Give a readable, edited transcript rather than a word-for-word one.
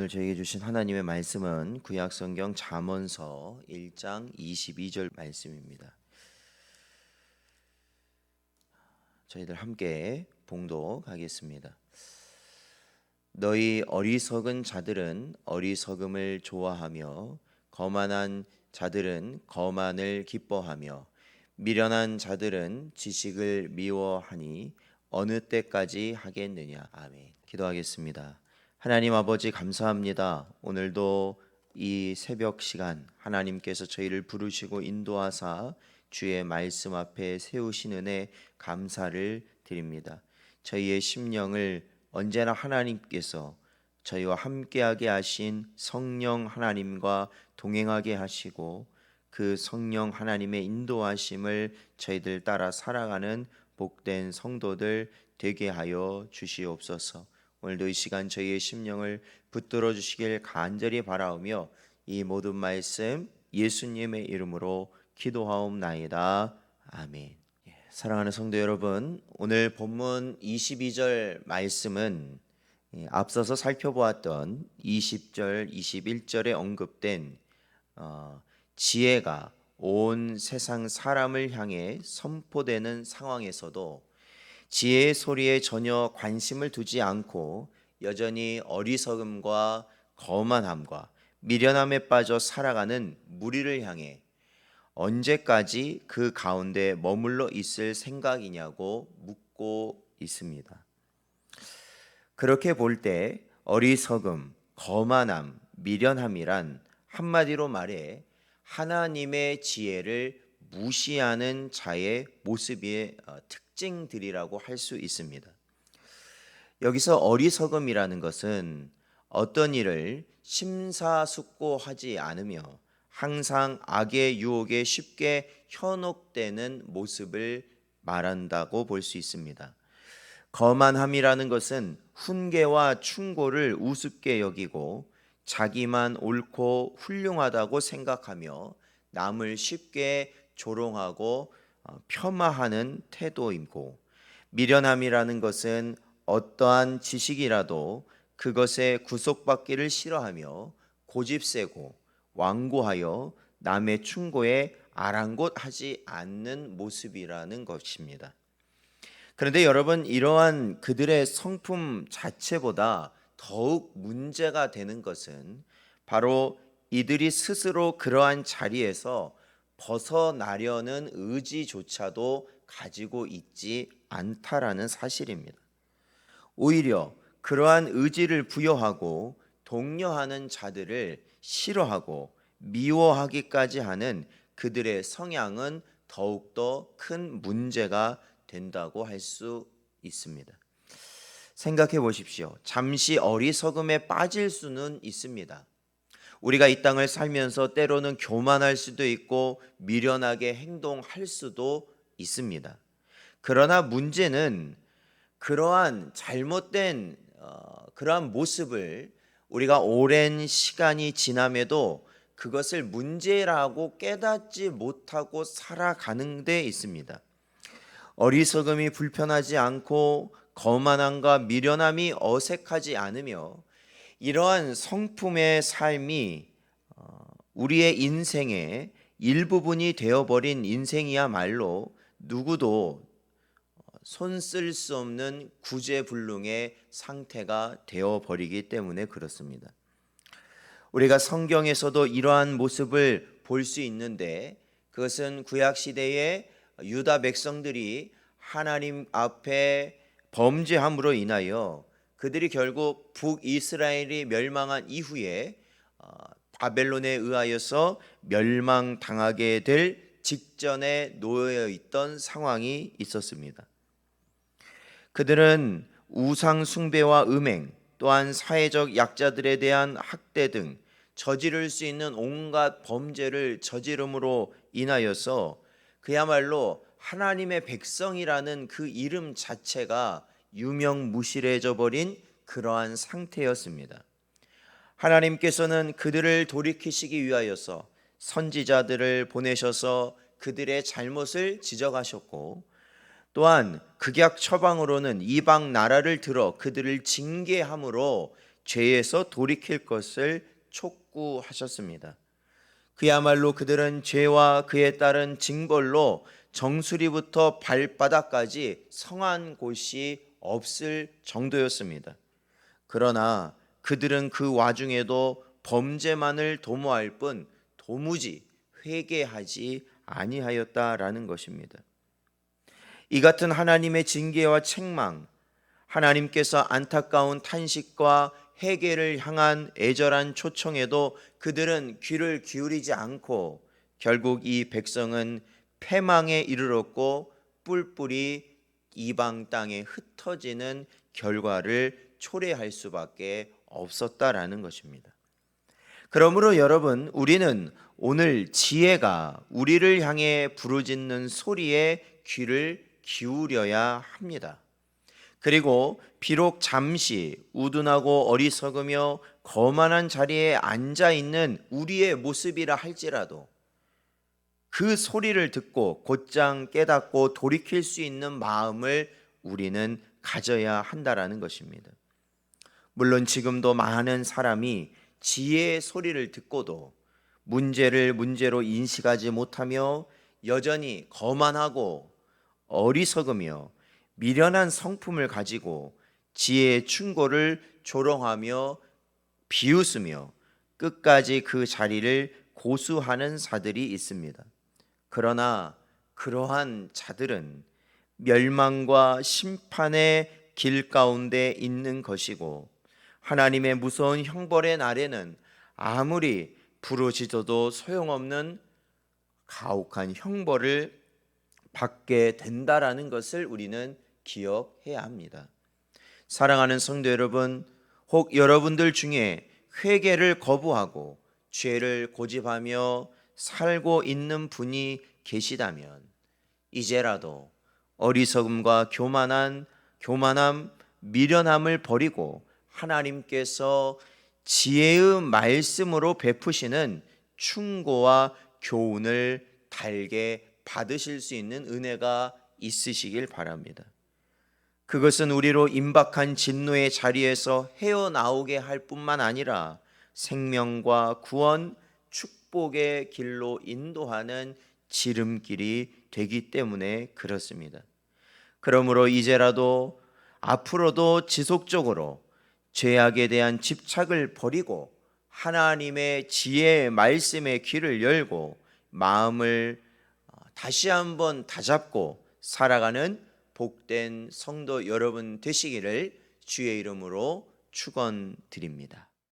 오늘 저에게 주신 하나님의 말씀은 구약성경 잠언서 1장 22절 말씀입니다. 저희들 함께 봉독하겠습니다. 너희 어리석은 자들은 어리석음을 좋아하며 거만한 자들은 거만을 기뻐하며 미련한 자들은 지식을 미워하니 어느 때까지 하겠느냐. 아멘. 기도하겠습니다. 하나님 아버지 감사합니다. 오늘도 이 새벽 시간 하나님께서 저희를 부르시고 인도하사 주의 말씀 앞에 세우신 은혜 감사를 드립니다. 저희의 심령을 언제나 하나님께서 저희와 함께하게 하신 성령 하나님과 동행하게 하시고 그 성령 하나님의 인도하심을 저희들 따라 살아가는 복된 성도들 되게 하여 주시옵소서. 오늘도 이 시간 저희의 심령을 붙들어 주시길 간절히 바라오며 이 모든 말씀 예수님의 이름으로 기도하옵나이다. 아멘. 사랑하는 성도 여러분, 오늘 본문 22절 말씀은 앞서서 살펴보았던 20절, 21절에 언급된 지혜가 온 세상 사람을 향해 선포되는 상황에서도 지혜의 소리에 전혀 관심을 두지 않고 여전히 어리석음과 거만함과 미련함에 빠져 살아가는 무리를 향해 언제까지 그 가운데 머물러 있을 생각이냐고 묻고 있습니다. 그렇게 볼 때 어리석음, 거만함, 미련함이란 한마디로 말해 하나님의 지혜를 무시하는 자의 모습의 특징들이라고 할 수 있습니다. 여기서 어리석음이라는 것은 어떤 일을 심사숙고하지 않으며 항상 악의 유혹에 쉽게 현혹되는 모습을 말한다고 볼 수 있습니다. 거만함이라는 것은 훈계와 충고를 우습게 여기고 자기만 옳고 훌륭하다고 생각하며 남을 쉽게 조롱하고 폄하하는 태도이고, 미련함이라는 것은 어떠한 지식이라도 그것에 구속받기를 싫어하며 고집세고 완고하여 남의 충고에 아랑곳하지 않는 모습이라는 것입니다. 그런데 여러분, 이러한 그들의 성품 자체보다 더욱 문제가 되는 것은 바로 이들이 스스로 그러한 자리에서 벗어나려는 의지조차도 가지고 있지 않다라는 사실입니다. 오히려 그러한 의지를 부여하고 독려하는 자들을 싫어하고 미워하기까지 하는 그들의 성향은 더욱더 큰 문제가 된다고 할 수 있습니다. 생각해 보십시오. 잠시 어리석음에 빠질 수는 있습니다. 우리가 이 땅을 살면서 때로는 교만할 수도 있고 미련하게 행동할 수도 있습니다. 그러나 문제는 그러한 잘못된 그러한 모습을 우리가 오랜 시간이 지남에도 그것을 문제라고 깨닫지 못하고 살아가는 데 있습니다. 어리석음이 불편하지 않고 거만함과 미련함이 어색하지 않으며 이러한 성품의 삶이 우리의 인생의 일부분이 되어버린 인생이야말로 누구도 손 쓸 수 없는 구제불능의 상태가 되어버리기 때문에 그렇습니다. 우리가 성경에서도 이러한 모습을 볼 수 있는데, 그것은 구약시대의 유다 백성들이 하나님 앞에 범죄함으로 인하여 그들이 결국 북이스라엘이 멸망한 이후에 바벨론에 의하여서 멸망당하게 될 직전에 놓여 있던 상황이 있었습니다. 그들은 우상 숭배와 음행, 또한 사회적 약자들에 대한 학대 등 저지를 수 있는 온갖 범죄를 저지름으로 인하여서 그야말로 하나님의 백성이라는 그 이름 자체가 유명무실해져 버린 그러한 상태였습니다. 하나님께서는 그들을 돌이키시기 위하여서 선지자들을 보내셔서 그들의 잘못을 지적하셨고, 또한 극약 처방으로는 이방 나라를 들어 그들을 징계함으로 죄에서 돌이킬 것을 촉구하셨습니다. 그야말로 그들은 죄와 그에 따른 징벌로 정수리부터 발바닥까지 성한 곳이 없을 정도였습니다. 그러나 그들은 그 와중에도 범죄만을 도모할 뿐 도무지 회개하지 아니하였다라는 것입니다. 이 같은 하나님의 징계와 책망, 하나님께서 안타까운 탄식과 회개를 향한 애절한 초청에도 그들은 귀를 기울이지 않고 결국 이 백성은 패망에 이르렀고 뿔뿔이 이방 땅에 흩어지는 결과를 초래할 수밖에 없었다라는 것입니다. 그러므로 여러분, 우리는 오늘 지혜가 우리를 향해 부르짖는 소리에 귀를 기울여야 합니다. 그리고 비록 잠시 우둔하고 어리석으며 거만한 자리에 앉아 있는 우리의 모습이라 할지라도 그 소리를 듣고 곧장 깨닫고 돌이킬 수 있는 마음을 우리는 가져야 한다라는 것입니다. 물론 지금도 많은 사람이 지혜의 소리를 듣고도 문제를 문제로 인식하지 못하며 여전히 거만하고 어리석으며 미련한 성품을 가지고 지혜의 충고를 조롱하며 비웃으며 끝까지 그 자리를 고수하는 자들이 있습니다. 그러나 그러한 자들은 멸망과 심판의 길 가운데 있는 것이고 하나님의 무서운 형벌의 날에는 아무리 부르짖어도 소용없는 가혹한 형벌을 받게 된다라는 것을 우리는 기억해야 합니다. 사랑하는 성도 여러분, 혹 여러분들 중에 회개를 거부하고 죄를 고집하며 살고 있는 분이 계시다면 이제라도 어리석음과 교만함, 미련함을 버리고 하나님께서 지혜의 말씀으로 베푸시는 충고와 교훈을 달게 받으실 수 있는 은혜가 있으시길 바랍니다. 그것은 우리로 임박한 진노의 자리에서 헤어나오게 할 뿐만 아니라 생명과 구원, 축복의 길로 인도하는 지름길이 되기 때문에 그렇습니다. 그러므로 이제라도 앞으로도 지속적으로 죄악에 대한 집착을 버리고 하나님의 지혜의 말씀에 귀를 열고 마음을 다시 한번 다잡고 살아가는 복된 성도 여러분 되시기를 주의 이름으로 축원드립니다.